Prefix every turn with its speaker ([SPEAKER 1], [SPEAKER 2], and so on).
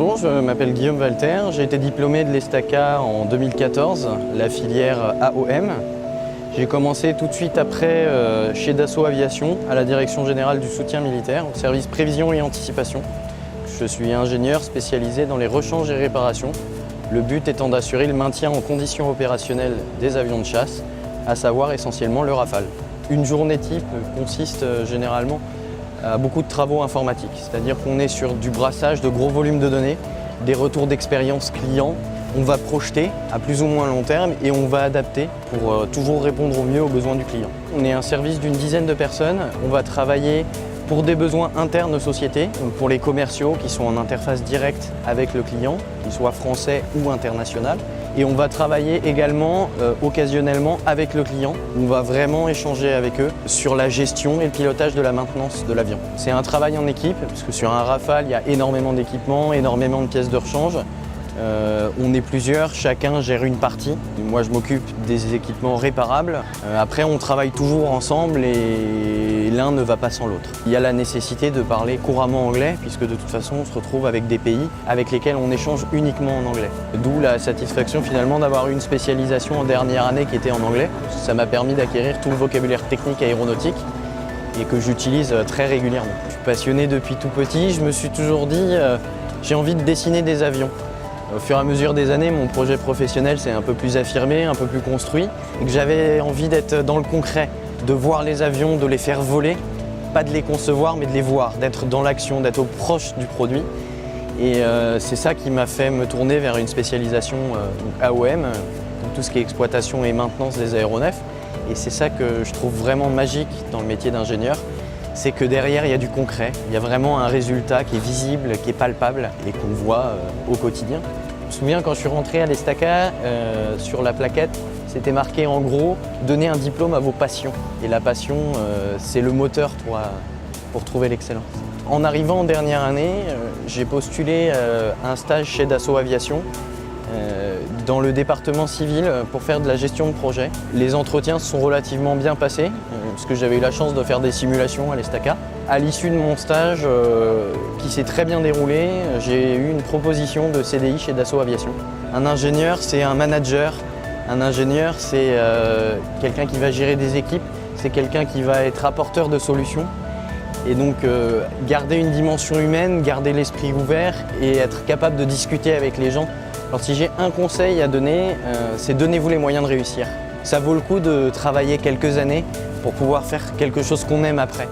[SPEAKER 1] Bonjour, je m'appelle Guillaume Walter, j'ai été diplômé de l'ESTACA en 2014, la filière AOM. J'ai commencé tout de suite après chez Dassault Aviation, à la Direction Générale du Soutien Militaire, au service Prévision et Anticipation. Je suis ingénieur spécialisé dans les rechanges et réparations, le but étant d'assurer le maintien en conditions opérationnelles des avions de chasse, à savoir essentiellement le Rafale. Une journée type consiste généralement à beaucoup de travaux informatiques, c'est-à-dire qu'on est sur du brassage de gros volumes de données, des retours d'expérience clients, on va projeter à plus ou moins long terme et on va adapter pour toujours répondre au mieux aux besoins du client. On est un service d'une dizaine de personnes, on va travailler pour des besoins internes aux sociétés, donc pour les commerciaux qui sont en interface directe avec le client, qu'il soit français ou international. Et on va travailler également occasionnellement avec le client. On va vraiment échanger avec eux sur la gestion et le pilotage de la maintenance de l'avion. C'est un travail en équipe, parce que sur un Rafale, il y a énormément d'équipements, énormément de pièces de rechange. On est plusieurs, chacun gère une partie. Moi, je m'occupe des équipements réparables. Après, on travaille toujours ensemble et l'un ne va pas sans l'autre. Il y a la nécessité de parler couramment anglais, puisque de toute façon, on se retrouve avec des pays avec lesquels on échange uniquement en anglais. D'où la satisfaction finalement d'avoir eu une spécialisation en dernière année qui était en anglais. Ça m'a permis d'acquérir tout le vocabulaire technique aéronautique et que j'utilise très régulièrement. Je suis passionné depuis tout petit, je me suis toujours dit j'ai envie de dessiner des avions. Au fur et à mesure des années, mon projet professionnel s'est un peu plus affirmé, un peu plus construit, et que j'avais envie d'être dans le concret, de voir les avions, de les faire voler, pas de les concevoir, mais de les voir, d'être dans l'action, d'être proche du produit. Et c'est ça qui m'a fait me tourner vers une spécialisation AOM, donc tout ce qui est exploitation et maintenance des aéronefs. Et c'est ça que je trouve vraiment magique dans le métier d'ingénieur, c'est que derrière, il y a du concret, il y a vraiment un résultat qui est visible, qui est palpable et qu'on voit au quotidien. Je me souviens quand je suis rentré à l'ESTACA, sur la plaquette, c'était marqué en gros « Donnez un diplôme à vos passions ». Et la passion, c'est le moteur pour trouver l'excellence. En arrivant en dernière année, j'ai postulé un stage chez Dassault Aviation, dans le département civil pour faire de la gestion de projet. Les entretiens se sont relativement bien passés, parce que j'avais eu la chance de faire des simulations à l'ESTACA. À l'issue de mon stage, qui s'est très bien déroulé, j'ai eu une proposition de CDI chez Dassault Aviation. Un ingénieur, c'est un manager. Un ingénieur, c'est quelqu'un qui va gérer des équipes, c'est quelqu'un qui va être apporteur de solutions. Et donc garder une dimension humaine, garder l'esprit ouvert et être capable de discuter avec les gens. Alors si j'ai un conseil à donner, c'est donnez-vous les moyens de réussir. Ça vaut le coup de travailler quelques années pour pouvoir faire quelque chose qu'on aime après.